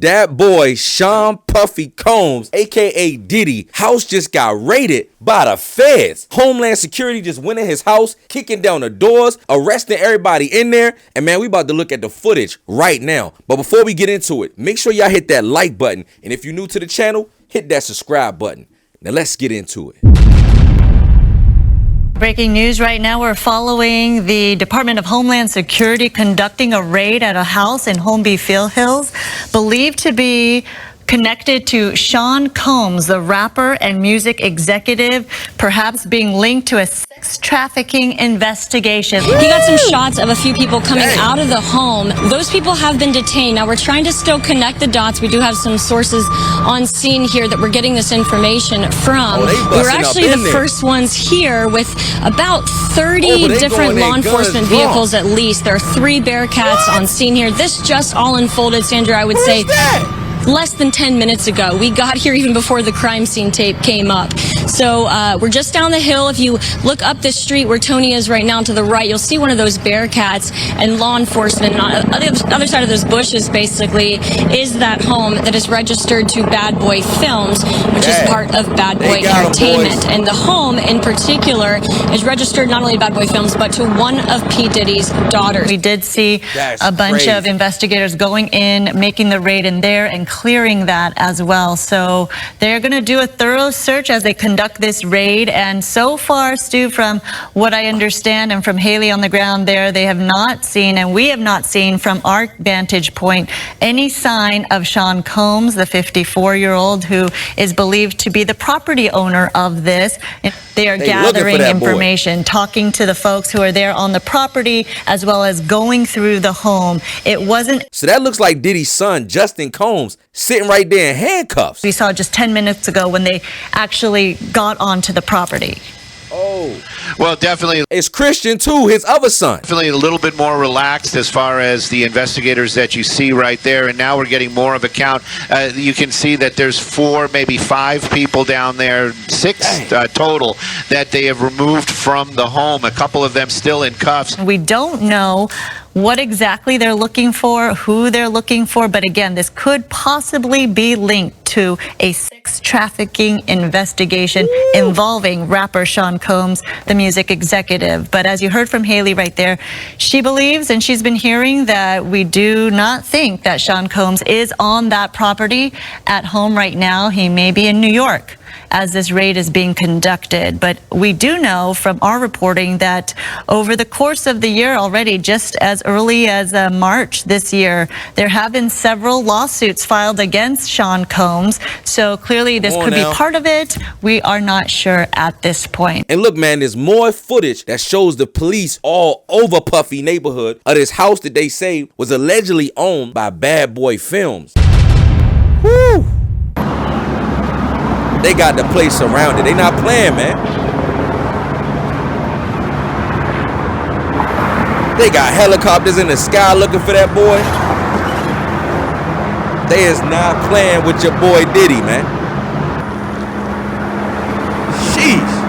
that boy Sean Puffy Combs, aka Diddy, house just got raided by the feds. Homeland Security just went in his house, kicking down the doors, arresting everybody in there. And man, we about to look at the footage right now. But before we get into it, make sure y'all hit that like button. And if you're new to the channel, hit that subscribe button. Now let's get into it. Breaking news right now, we're following the Department of Homeland Security conducting a raid at a house in Holmby Field Hills, believed to be connected to Sean Combs, the rapper and music executive, perhaps being linked to a sex trafficking investigation. He got some shots of a few people coming out of the home. Those people have been detained. Now we're trying to still connect the dots. We do have some sources on scene here that we're getting this information from. We're actually the first ones here with about 30 different law enforcement vehicles at least. There are 3 Bearcats on scene here. This just all unfolded, Sandra, I would say. Less than 10 minutes ago. We got here even before the crime scene tape came up. So we're just down the hill. If you look up this street where Tony is right now to the right, you'll see one of those Bearcats and law enforcement. On the other side of those bushes, basically, is that home that is registered to Bad Boy Films, which is part of Bad Boy Entertainment. And the home in particular is registered not only to Bad Boy Films, but to one of P. Diddy's daughters. We did see a bunch of investigators going in, making the raid in there and clearing that as well. So they're going to do a thorough search as they conduct this raid. And so far, Stu, from what I understand and from Haley on the ground there, they have not seen, and we have not seen from our vantage point, any sign of Sean Combs, the 54-year-old who is believed to be the property owner of this. They are gathering information, talking to the folks who are there on the property, as well as going through the home. It wasn't. So that looks like Diddy's son, Justin Combs, sitting right there in handcuffs. We saw just 10 minutes ago when they actually got onto the property. Oh, well, definitely. It's Christian too, his other son. Definitely a little bit more relaxed as far as the investigators that you see right there. And now we're getting more of a count. You can see that there's 4, maybe 5 people down there, 6 total, that they have removed from the home. A couple of them still in cuffs. We don't know what exactly they're looking for, who they're looking for, but again, this could possibly be linked to a sex trafficking investigation involving rapper Sean Combs, the music executive. But as you heard from Haley right there, she believes, and she's been hearing, that we do not think that Sean Combs is on that property at home right now. He may be in New York as this raid is being conducted. But we do know from our reporting that over the course of the year already, just as early as March this year, there have been several lawsuits filed against Sean Combs. So clearly this could be part of it. We are not sure at this point. And look, man, there's more footage that shows the police all over Puffy neighborhood of this house that they say was allegedly owned by Bad Boy Films. Woo! They got the place surrounded. They not playing, man. They got helicopters in the sky looking for that boy. They is not playing with your boy Diddy, man. Sheesh.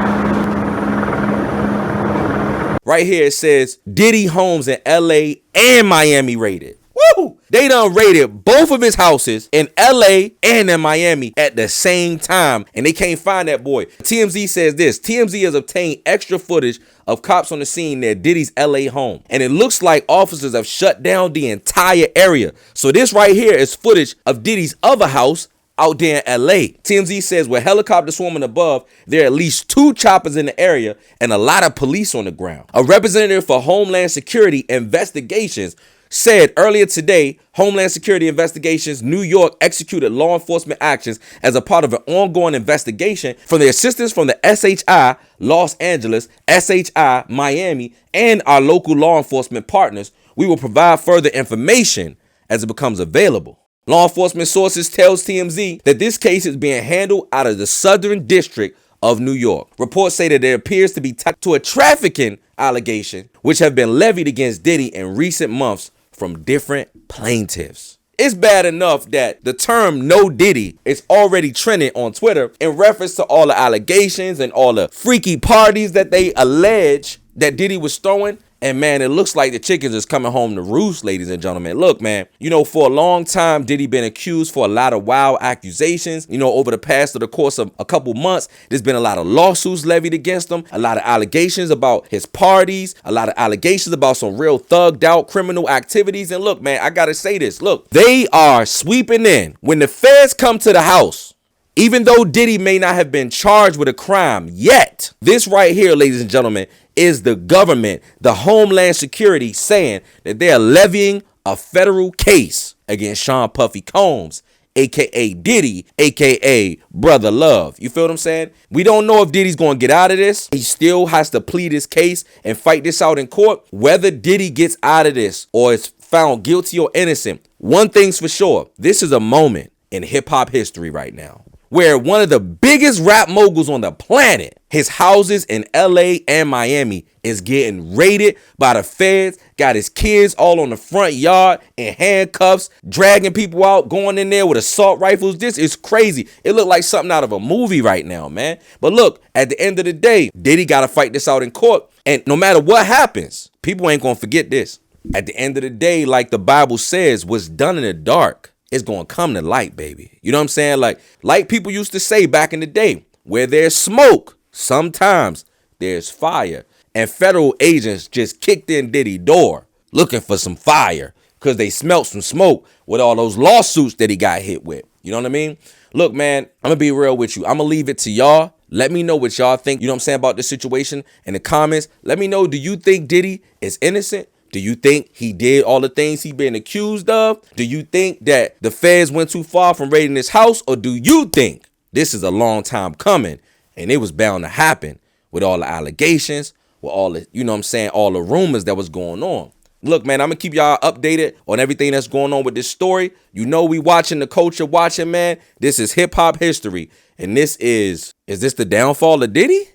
Right here it says Diddy homes in LA and Miami raided. Woo! They done raided both of his houses in LA and in Miami at the same time, and they can't find that boy. TMZ says this: TMZ has obtained extra footage of cops on the scene near Diddy's LA home, and it looks like officers have shut down the entire area. So this right here is footage of Diddy's other house out there in LA. TMZ says with helicopters swarming above, there are at least 2 choppers in the area and a lot of police on the ground. A representative for Homeland Security Investigations said earlier today, Homeland Security Investigations New York executed law enforcement actions as a part of an ongoing investigation from the assistance from the SHI Los Angeles, SHI Miami, and our local law enforcement partners. We will provide further information as it becomes available. Law enforcement sources tells TMZ that this case is being handled out of the Southern District of New York. Reports say that it appears to be tied to a trafficking allegation which have been levied against Diddy in recent months from different plaintiffs. It's bad enough that the term "No Diddy" is already trending on Twitter in reference to all the allegations and all the freaky parties that they allege that Diddy was throwing And man, it looks like the chickens is coming home to roost, ladies and gentlemen. Look, man, you know, for a long time, Diddy been accused for a lot of wild accusations. You know, over the past of the course of a couple months, there's been a lot of lawsuits levied against him, a lot of allegations about his parties, a lot of allegations about some real thugged out criminal activities. And look, man, I gotta say this. Look, they are sweeping in. When the feds come to the house, even though Diddy may not have been charged with a crime yet, this right here, ladies and gentlemen, is the government, the Homeland Security, saying that they are levying a federal case against Sean Puffy Combs, aka Diddy, aka Brother Love. You feel what I'm saying? We don't know if Diddy's going to get out of this. He still has to plead his case and fight this out in court. Whether Diddy gets out of this or is found guilty or innocent, one thing's for sure. This is a moment in hip hop history right now where one of the biggest rap moguls on the planet, his houses in LA and Miami, is getting raided by the feds, got his kids all on the front yard in handcuffs, dragging people out, going in there with assault rifles. This is crazy. It looked like something out of a movie right now, man. But look, at the end of the day, Diddy got to fight this out in court. And no matter what happens, people ain't going to forget this. At the end of the day, like the Bible says, what's done in the dark, it's going to come to light, baby. You know what I'm saying? Like people used to say back in the day, where there's smoke, sometimes there's fire. And federal agents just kicked in Diddy's door looking for some fire because they smelt some smoke with all those lawsuits that he got hit with. You know what I mean? Look, man, I'm going to be real with you. I'm going to leave it to y'all. Let me know what y'all think, you know what I'm saying, about this situation in the comments. Let me know, do you think Diddy is innocent? Do you think he did all the things he been accused of? Do you think that the feds went too far from raiding his house? Or do you think this is a long time coming and it was bound to happen with all the allegations, with all the, you know what I'm saying, all the rumors that was going on? Look, man, I'm going to keep y'all updated on everything that's going on with this story. You know we watching, the culture watching, man. This is hip-hop history. And this is this the downfall of Diddy?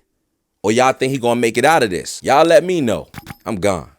Or y'all think he going to make it out of this? Y'all let me know. I'm gone.